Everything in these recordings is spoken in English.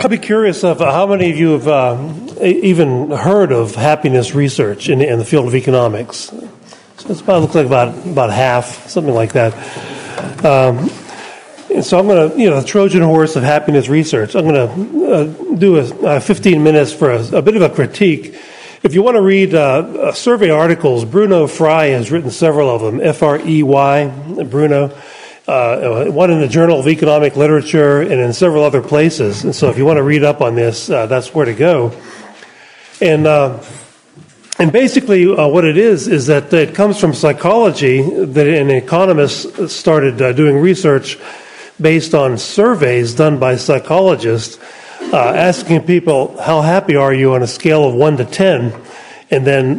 I'd be curious of how many of you have even heard of happiness research in the field of economics. So it's looks like about half, something like that. And so I'm going to, the Trojan horse of happiness research. I'm going to do 15 minutes for a bit of a critique. If you want to read survey articles, Bruno Frey has written several of them. F-R-E-Y, Bruno. One in the Journal of Economic Literature and in several other places. And so if you want to read up on this, that's where to go. And basically what it is that it comes from psychology, that an economist started doing research based on surveys done by psychologists, asking people, how happy are you on a scale of 1 to 10? And then,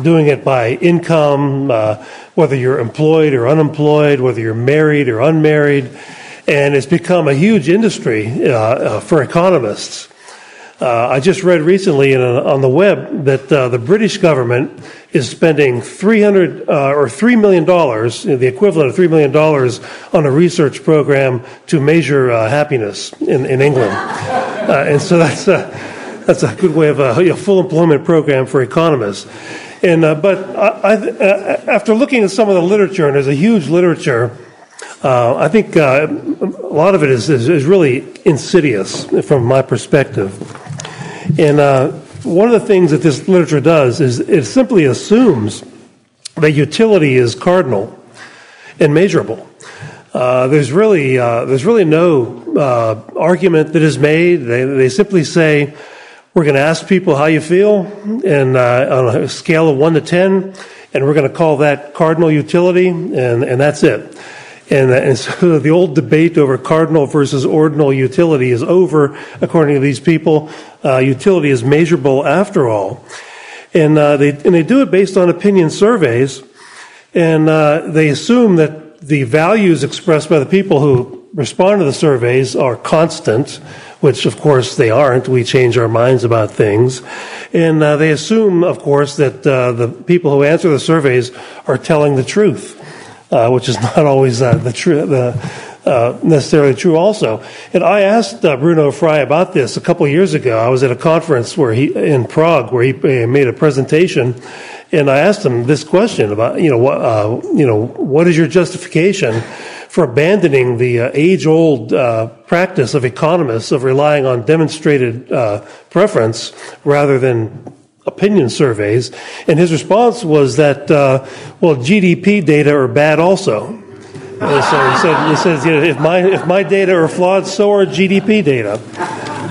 doing it by income, whether you're employed or unemployed, whether you're married or unmarried. And it's become a huge industry for economists. I just read recently on the web that the British government is spending $3 million, the equivalent of $3 million, on a research program to measure happiness in England. And so that's a good way of a full employment program for economists. And but after looking at some of the literature, and there's a huge literature, I think a lot of it is really insidious from my perspective. And one of the things that this literature does is it simply assumes that utility is cardinal and measurable. There's really no argument that is made. They simply say, we're going to ask people how you feel, and on a scale of 1 to 10, and we're going to call that cardinal utility, and that's it. And so the old debate over cardinal versus ordinal utility is over, according to these people. Utility is measurable after all. And they do it based on opinion surveys, and they assume that the values expressed by the people who respond to the surveys are constant, which of course they aren't. We change our minds about things. And they assume, of course, that the people who answer the surveys are telling the truth, which is not always necessarily true also. And I asked Bruno Frey about this a couple of years ago. I was at a conference in Prague where he made a presentation, and I asked him this question about, what is your justification for abandoning the age-old practice of economists of relying on demonstrated preference rather than opinion surveys? And his response was that, GDP data are bad also. And so he says, if my data are flawed, so are GDP data.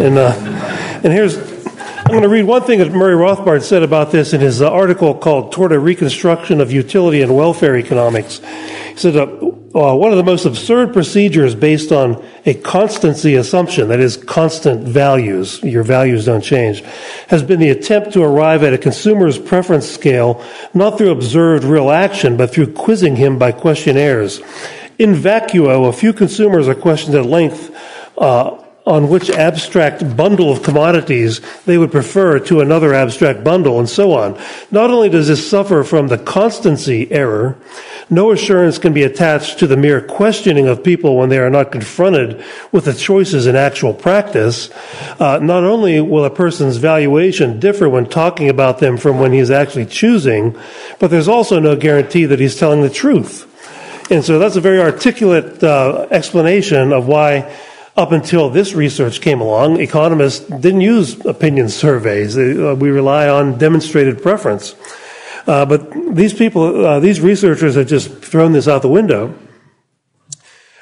And I'm going to read one thing that Murray Rothbard said about this in his article called Toward a Reconstruction of Utility and Welfare Economics. He said, one of the most absurd procedures based on a constancy assumption, that is, constant values, your values don't change, has been the attempt to arrive at a consumer's preference scale not through observed real action, but through quizzing him by questionnaires. In vacuo, a few consumers are questioned at length on which abstract bundle of commodities they would prefer to another abstract bundle, and so on. Not only does this suffer from the constancy error, no assurance can be attached to the mere questioning of people when they are not confronted with the choices in actual practice. Not only will a person's valuation differ when talking about them from when he's actually choosing, but there's also no guarantee that he's telling the truth. And so that's a very articulate explanation of why, up until this research came along, economists didn't use opinion surveys. We rely on demonstrated preference. But these people, these researchers have just thrown this out the window.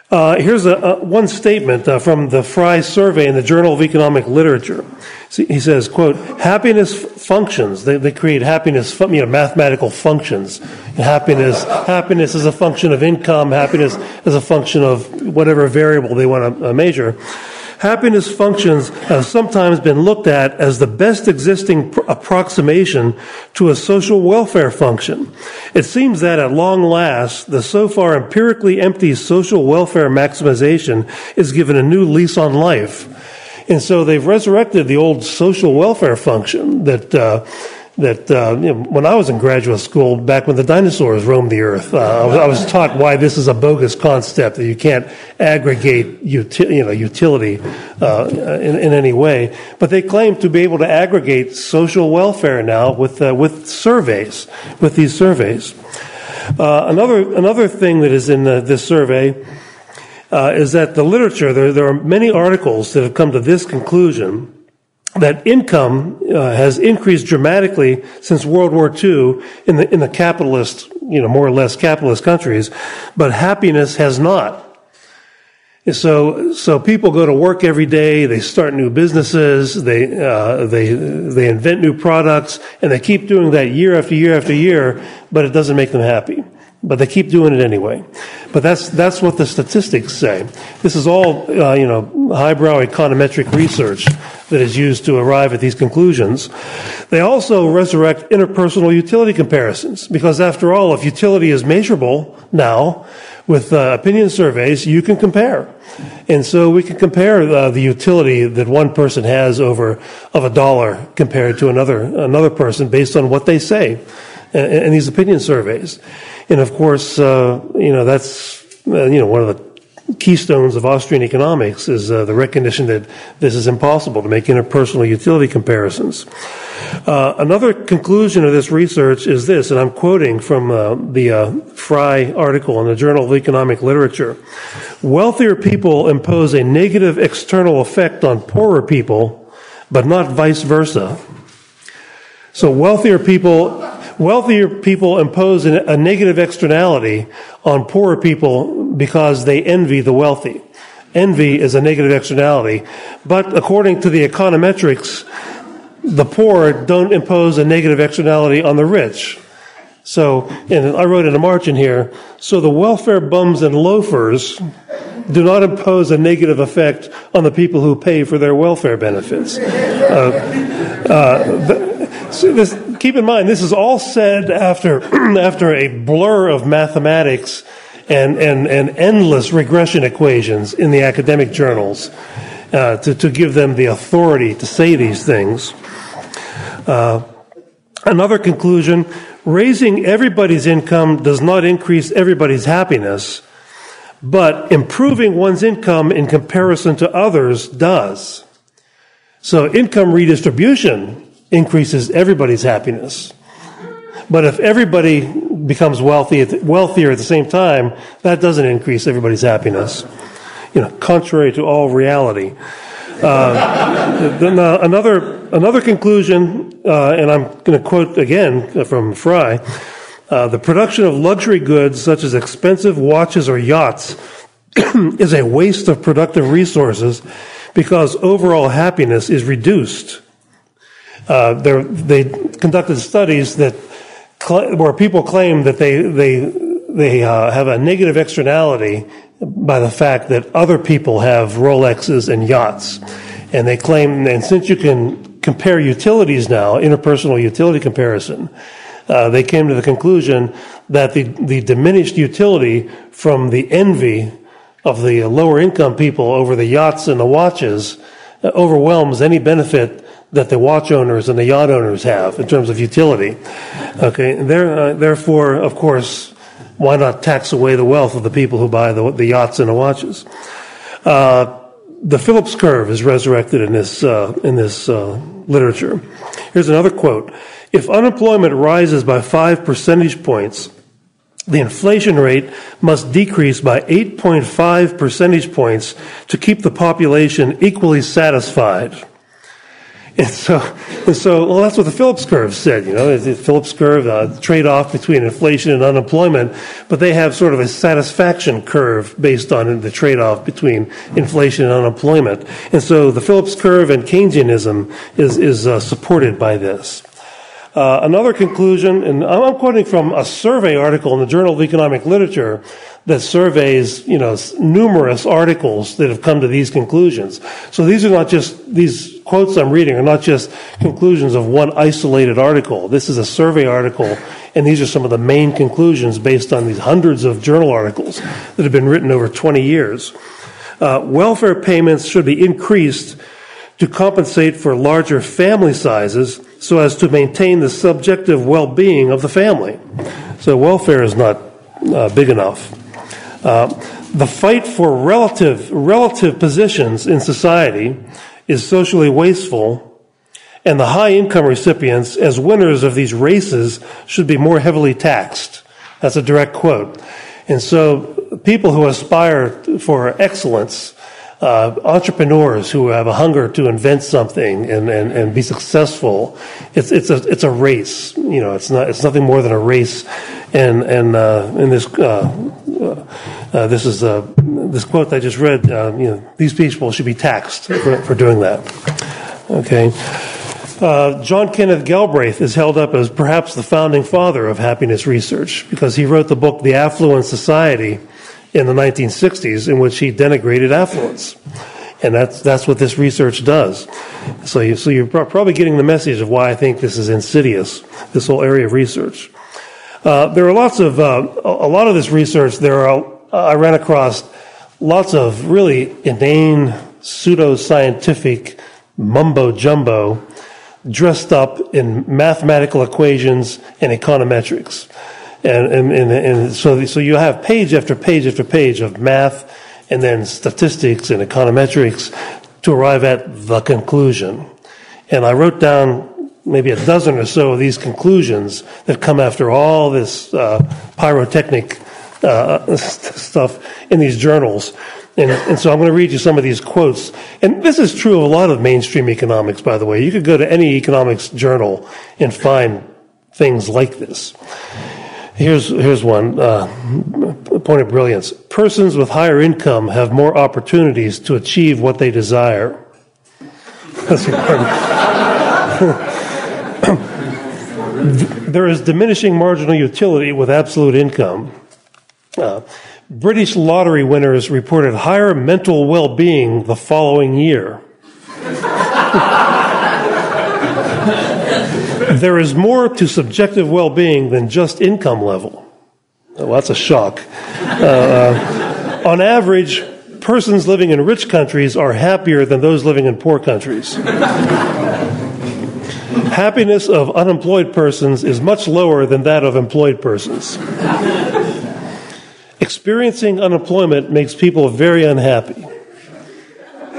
Here's one statement from the Frey survey in the Journal of Economic Literature. He says, quote, happiness functions. They create happiness, mathematical functions. Happiness is a function of income. Happiness is a function of whatever variable they want to measure. Happiness functions have sometimes been looked at as the best existing approximation to a social welfare function. It seems that at long last, the so far empirically empty social welfare maximization is given a new lease on life. And so they've resurrected the old social welfare function that that when I was in graduate school, back when the dinosaurs roamed the earth, I was taught why this is a bogus concept, that you can't aggregate utility in any way. But they claim to be able to aggregate social welfare now with surveys, with these surveys. Another thing that is in this survey is that the literature, there are many articles that have come to this conclusion, that income has increased dramatically since World War II in the capitalist, more or less capitalist countries, but happiness has not. So people go to work every day, they start new businesses, they invent new products, and they keep doing that year after year after year, but it doesn't make them happy. But they keep doing it anyway. But that's what the statistics say. This is all, highbrow econometric research that is used to arrive at these conclusions. They also resurrect interpersonal utility comparisons, because after all, if utility is measurable now with opinion surveys, you can compare. And so we can compare the utility that one person has of a dollar compared to another person based on what they say in these opinion surveys. And of course, that's one of the keystones of Austrian economics is the recognition that this is impossible to make interpersonal utility comparisons. Another conclusion of this research is this, and I'm quoting from the Fry article in the Journal of Economic Literature. Wealthier people impose a negative external effect on poorer people, but not vice versa. So wealthier people impose a negative externality on poorer people because they envy the wealthy. Envy is a negative externality, but according to the econometrics, the poor don't impose a negative externality on the rich. So, and I wrote in a margin here, so the welfare bums and loafers do not impose a negative effect on the people who pay for their welfare benefits. Keep in mind, this is all said after a blur of mathematics and endless regression equations in the academic journals to give them the authority to say these things. Another conclusion, raising everybody's income does not increase everybody's happiness, but improving one's income in comparison to others does. So income redistribution increases everybody's happiness. But if everybody becomes wealthier at the same time, that doesn't increase everybody's happiness. Contrary to all reality. Another conclusion, and I'm going to quote again from Fry, the production of luxury goods such as expensive watches or yachts is a waste of productive resources because overall happiness is reduced. They conducted studies where people claim that they have a negative externality by the fact that other people have Rolexes and yachts. And they claim, and since you can compare utilities now, interpersonal utility comparison, they came to the conclusion that the diminished utility from the envy of the lower income people over the yachts and the watches overwhelms any benefit that the watch owners and the yacht owners have in terms of utility. Okay, therefore, of course, why not tax away the wealth of the people who buy the yachts and the watches? The Phillips curve is resurrected in this literature. Here's another quote: "If unemployment rises by 5 percentage points, the inflation rate must decrease by 8.5 percentage points to keep the population equally satisfied." And so, well, that's what the Phillips curve said, the Phillips curve, trade-off between inflation and unemployment, but they have sort of a satisfaction curve based on the trade-off between inflation and unemployment. And so the Phillips curve and Keynesianism is supported by this. Another conclusion, and I'm quoting from a survey article in the Journal of Economic Literature that surveys, numerous articles that have come to these conclusions. So these quotes I'm reading are not just conclusions of one isolated article. This is a survey article, and these are some of the main conclusions based on these hundreds of journal articles that have been written over 20 years. Welfare payments should be increased to compensate for larger family sizes so as to maintain the subjective well-being of the family. So welfare is not big enough. The fight for relative positions in society is socially wasteful, and the high-income recipients, as winners of these races, should be more heavily taxed. That's a direct quote. And so people who aspire for excellence, entrepreneurs who have a hunger to invent something and be successful, it's a race. You know, it's nothing more than a race. And in this this quote I just read, these people should be taxed for doing that. Okay. John Kenneth Galbraith is held up as perhaps the founding father of happiness research because he wrote the book The Affluent Society in the 1960s, in which he denigrated affluence. And that's what this research does. So you're probably getting the message of why I think this is insidious, this whole area of research. There are lots of, a lot of this research, I ran across lots of really inane, pseudo-scientific mumbo-jumbo dressed up in mathematical equations and econometrics. And so you have page after page after page of math and then statistics and econometrics to arrive at the conclusion. And I wrote down maybe a dozen or so of these conclusions that come after all this pyrotechnic stuff in these journals. And so I'm going to read you some of these quotes. And this is true of a lot of mainstream economics, by the way. You could go to any economics journal and find things like this. Here's one, point of brilliance. Persons with higher income have more opportunities to achieve what they desire. There is diminishing marginal utility with absolute income. British lottery winners reported higher mental well-being the following year. There is more to subjective well-being than just income level. Well, that's a shock. On average, persons living in rich countries are happier than those living in poor countries. Happiness of unemployed persons is much lower than that of employed persons. Experiencing unemployment makes people very unhappy.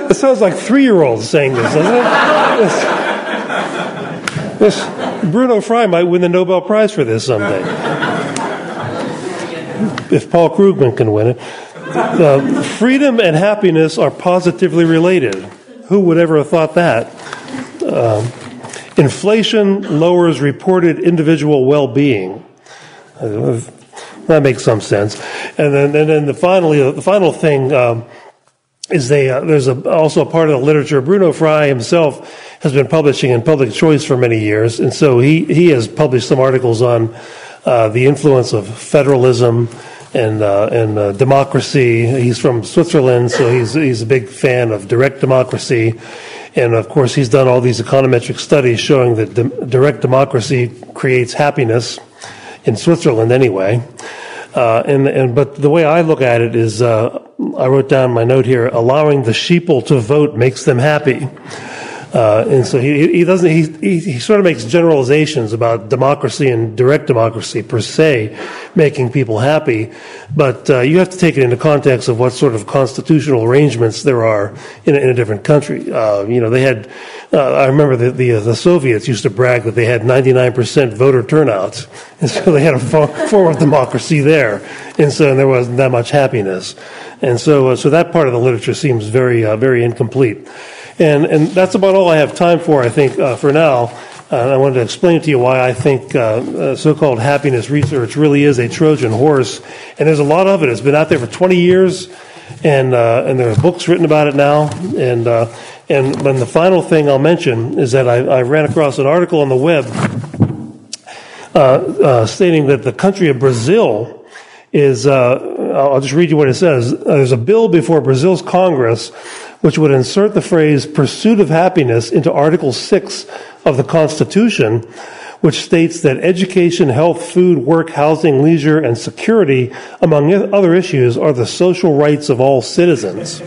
It sounds like 3-year-olds saying this, doesn't it? This Bruno Frey might win the Nobel Prize for this someday. If Paul Krugman can win it. Freedom and happiness are positively related. Who would ever have thought that? Inflation lowers reported individual well-being. That makes some sense. And then the final thing is there's also a part of the literature. Bruno Frey himself has been publishing in Public Choice for many years, and so he has published some articles on the influence of federalism and democracy. He's from Switzerland, so he's a big fan of direct democracy. And of course, he's done all these econometric studies showing that direct democracy creates happiness in Switzerland anyway. But the way I look at it is, I wrote down my note here, allowing the sheeple to vote makes them happy. And so he sort of makes generalizations about democracy and direct democracy per se, making people happy. But you have to take it into context of what sort of constitutional arrangements there are in a different country. They had, I remember the Soviets used to brag that they had 99% voter turnout. And so they had a form of democracy there. And so there wasn't that much happiness. And so that part of the literature seems very, very incomplete. And that's about all I have time for, I think, for now. I wanted to explain to you why I think so-called happiness research really is a Trojan horse. And there's a lot of it. It's been out there for 20 years, and there are books written about it now. And the final thing I'll mention is that I ran across an article on the web stating that the country of Brazil is, I'll just read you what it says. There's a bill before Brazil's Congress which would insert the phrase pursuit of happiness into Article 6 of the Constitution, which states that education, health, food, work, housing, leisure, and security, among other issues, are the social rights of all citizens.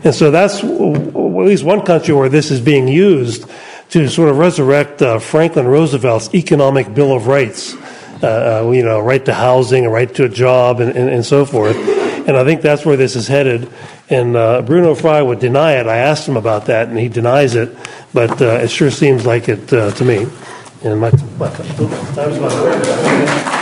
And so that's at least one country where this is being used to sort of resurrect Franklin Roosevelt's Economic Bill of Rights, right to housing, a right to a job, and so forth. And I think that's where this is headed. And Bruno Frey would deny it. I asked him about that, and he denies it. But it sure seems like it to me. And my time's about